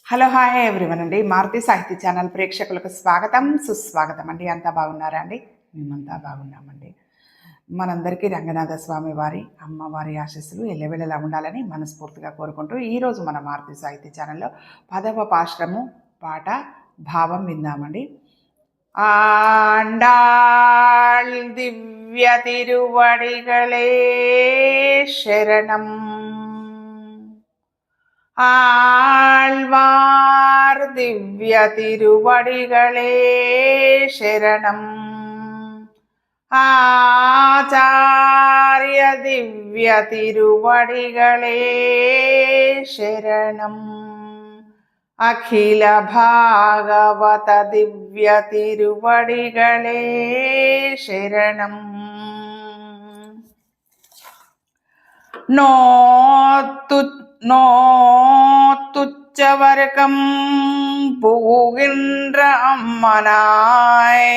Hello hi everyone అండి. మారుతి సాహితీ channel ప్రేక్షకులకు స్వాగతం సుస్వాగతం అండి. అంతా బాగున్నారా అండి? మేమంతా బాగున్నామండి. మనందరికీ రంగనాథ స్వామి వారి అమ్మవారి ఆశీస్సులు ఎల్లవెల్లలా ఉండాలని మనస్ఫూర్తిగా కోరుకుంటూ ఈరోజు మన మారుతి సాహితీ ఛానల్లో 10వ పాశ్రము పాట భావం విందామండి. ఆండాళ్ దివ్య తిరువడిగళే శరణం, ஆழ்வார் திவ்ய திருவடிகளே சரணம், ஆச்சாரிய திவ்ய திருவடிகளே சரணம், அகில பாகவத திவ்ய திருவடிகளே சரணம். நோத்துச்சவர்க்கம் புகுகின்ற அம்மனாய்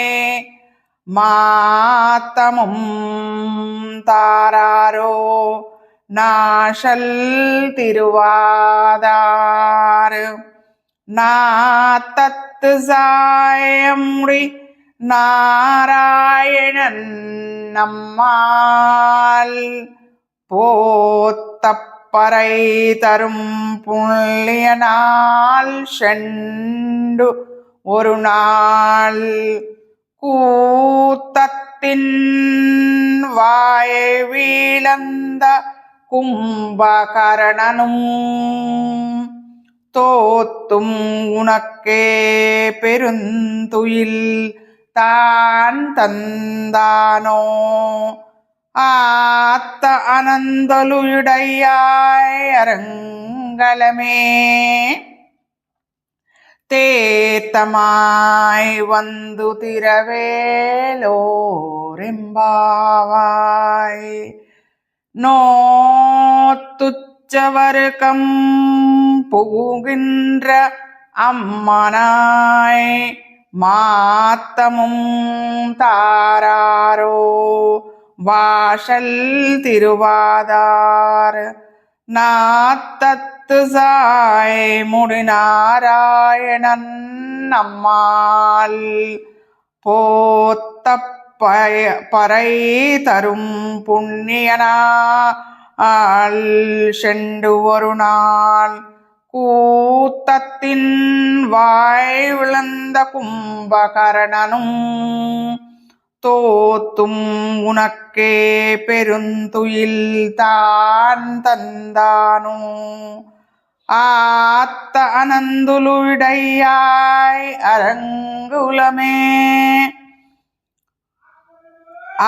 மாத்தமும் தாராரோ நாஷல் திருவாதார் நாத்தத்து சாயமுடி நாராயணன் நம்மால் போத்தப்பறை தரும் புண்ணிய நாள் செண்டு ஒரு நாள் கூத்தத்தின் வாயை வீழந்த கும்பகரணனும் தோத்தும் உனக்கே பெருந்துயில் தான் தந்தானோ ஆத்த அனந்தலுடையாய் அரங்கலமே தேத்தமாய் வந்து திரவேலோரெம்பாவாய். நோத்துச்சவர்க்கம் புகுகின்ற அம்மனாய் மாத்தமும் தாராரோ வாஷல் திருவாதார் நாத்தத்து சாய் முடி நாராயணன் நம்மால் போத்த பறை தரும் புண்ணியனாள் செண்டு ஒரு நாள் கூத்தத்தின் வாய் விழுந்த கும்பகரணனும் தோத்தும் உனக்கே பெருந்துயில் தான் தந்தானோ ஆத்த அனந்துலுடையாய் அரங்குலமே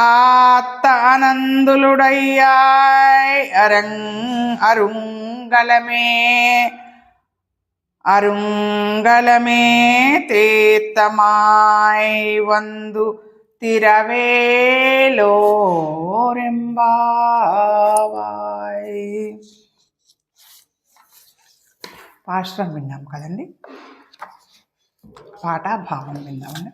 ஆத்த அனந்துலுடையாய் அருங்கலமே அருங்கலமே தேத்தமாய் வந்து తిరవేలోరెంబావాయ్. పాశ్రం విన్నాం కదండి, పాట భావం విన్నామండి.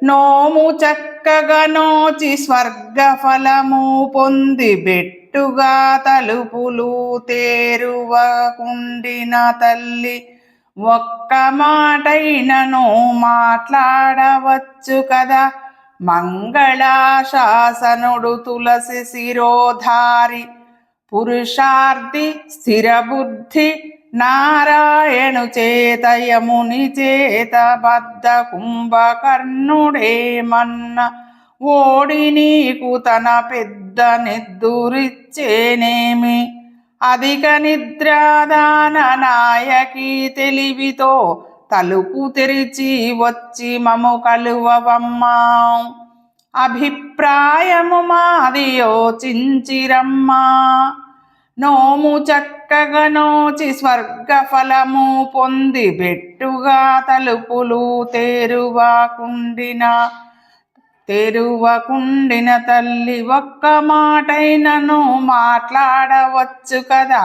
నోము చక్కగా నోచి స్వర్గఫలము పొంది బెట్టుగా తలుపులు తేరువకుండిన తల్లి ఒక్క మాటైనను మాట్లాడవచ్చు కదా. మంగళాశాసనుడు తులసి శిరోధారి పురుషార్థి స్థిరబుద్ధి నారాయణు చేత యముని చేత బద్ధ కుంభకర్ణుడేమన్న ఓడి నీకు తన పెద్ద నిద్దురిచ్చేనేమి. అధిక నిద్రాదాన నాయకి తెలివితో తలుపు తెరిచి వచ్చి మము కలువవమ్మా. అభిప్రాయము మాది యోచించిరమ్మా. నోము చక్కగా నోచి స్వర్గఫలము పొంది బెట్టుగా తలుపులు తెరువకుండిన తల్లి ఒక్క మాటైనను మాట్లాడవచ్చు కదా.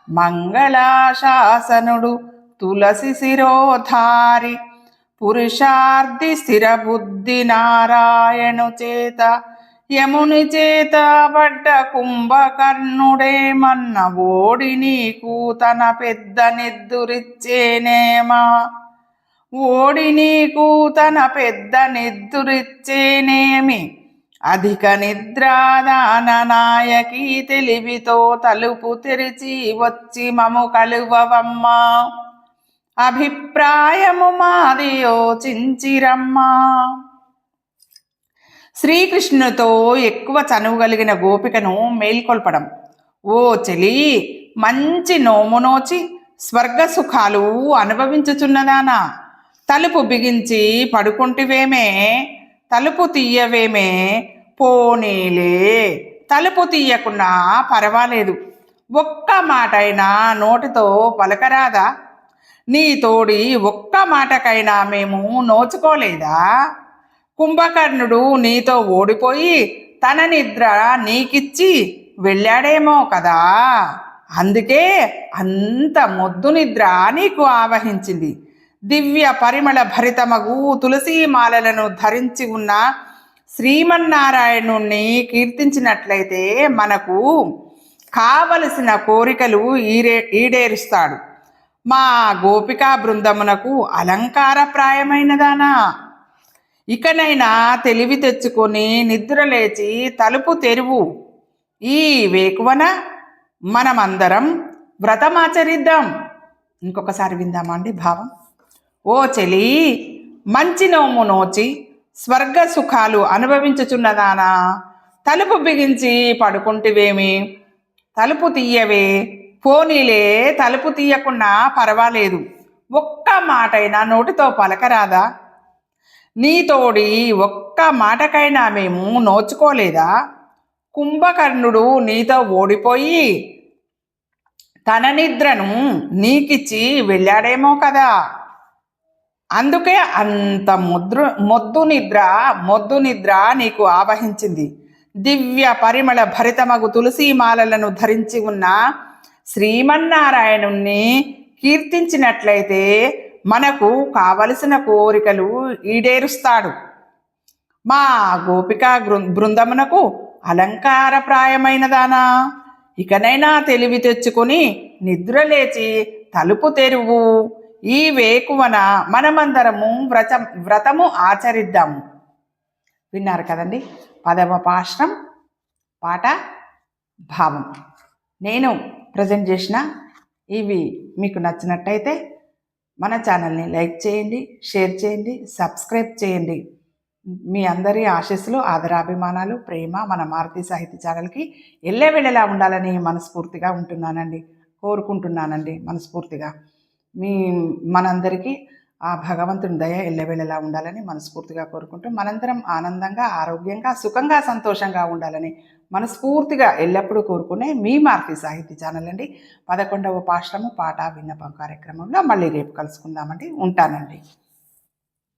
మంగళాశాసనుడు తులసి శిరోధారి పురుషార్థి స్థిరబుద్ధి నారాయణు చేత యముని చేత పడ్డ కుంభకర్ణుడేమన్న ఓడి నీకు తన పెద్ద నిద్దురిచ్చేనేమా, ఓడి నీకు తన పెద్ద నిద్దురిచ్చేనేమి, అధిక నిద్రాదాన నాయకి తెలివితో తలుపు తెరిచి వచ్చి మము కలువవమ్మా, అభిప్రాయము మాది యోచించిరమ్మా. శ్రీకృష్ణునితో ఎక్కువ చనువు కలిగిన గోపికను మేల్కొల్పడం. ఓ చెలి, మంచి నోము నోచి స్వర్గ సుఖాలు అనుభవించుచున్నదానా, తలుపు బిగించి పడుకుంటివేమే, తలుపు తీయవేమే, పోనీలే తలుపు తీయకున్నా పర్వాలేదు, ఒక్క మాటైనా నోటితో పలకరాదా, నీ తోడి ఒక్క మాటకైనా మేము నోచుకోలేదా, కుంభకర్ణుడు నీతో ఓడిపోయి తన నిద్ర నీకిచ్చి వెళ్ళాడేమో కదా, అందుకే అంత మొద్దు నిద్ర నీకు ఆవహించింది. దివ్య పరిమళ భరితమగు తులసీమాలలను ధరించి ఉన్న శ్రీమన్నారాయణుణ్ణి కీర్తించినట్లయితే మనకు కావలసిన కోరికలు ఈడేరుస్తాడు. మా గోపికా బృందమునకు అలంకారప్రాయమైనదానా, ఇకనైనా తెలివి తెచ్చుకొని నిద్రలేచి తలుపు తెరువు, ఈ వేకువన మనమందరం వ్రతమాచరిద్దాం. ఇంకొకసారి విందామా అండి భావం. ఓ చెలి, మంచి నోము నోచి స్వర్గ సుఖాలు అనుభవించుచున్నదానా, తలుపు బిగించి పడుకుంటివేమి, తలుపు తీయవే, పోనీలే తలుపు తీయకున్నా పర్వాలేదు, ఒక్క మాటైనా నోటితో పలకరాదా, నీ తోడి ఒక్క మాటకైనా మేము నోచుకోలేదా, కుంభకర్ణుడు నీతో ఓడిపోయి తన నిద్రను నీకిచ్చి వెళ్ళాడేమో కదా, అందుకే అంత మొద్దు నిద్ర నీకు ఆవహించింది. దివ్య పరిమళ భరితమగు తులసీమాలలను ధరించి ఉన్న శ్రీమన్నారాయణుణ్ణి కీర్తించినట్లయితే మనకు కావలసిన కోరికలు ఈడేరుస్తాడు. మా గోపికా బృందమునకు అలంకారప్రాయమైనదానా, ఇకనైనా తెలివి తెచ్చుకొని నిద్రలేచి తలుపు తెరువు, ఈ వేకువన మనమందరము వ్రతము ఆచరిద్దాము. విన్నారు కదండి 10వ పాశ్రం పాట భావం. నేను ప్రజెంట్ చేసిన ఇవి మీకు నచ్చినట్టయితే మన ఛానల్ని లైక్ చేయండి, షేర్ చేయండి, సబ్స్క్రైబ్ చేయండి. మీ అందరి ఆశీస్సులు, ఆదరాభిమానాలు, ప్రేమ మన మారుతి సాహితీ ఛానల్కి ఎల్లవేళలా ఉండాలని మనస్ఫూర్తిగా కోరుకుంటున్నానండి. మనస్ఫూర్తిగా మనందరికీ ఆ భగవంతుని దయ ఎల్లవేళలా ఉండాలని మనస్ఫూర్తిగా కోరుకుంటూ మనందరం ఆనందంగా, ఆరోగ్యంగా, సుఖంగా, సంతోషంగా ఉండాలని మనస్ఫూర్తిగా ఎల్లప్పుడూ కోరుకునే మీ మారుతి సాహితీ ఛానల్ అండి. 11వ పాశ్రము పాట విన్నపం కార్యక్రమంలో మళ్ళీ రేపు కలుసుకుందామండి. ఉంటానండి.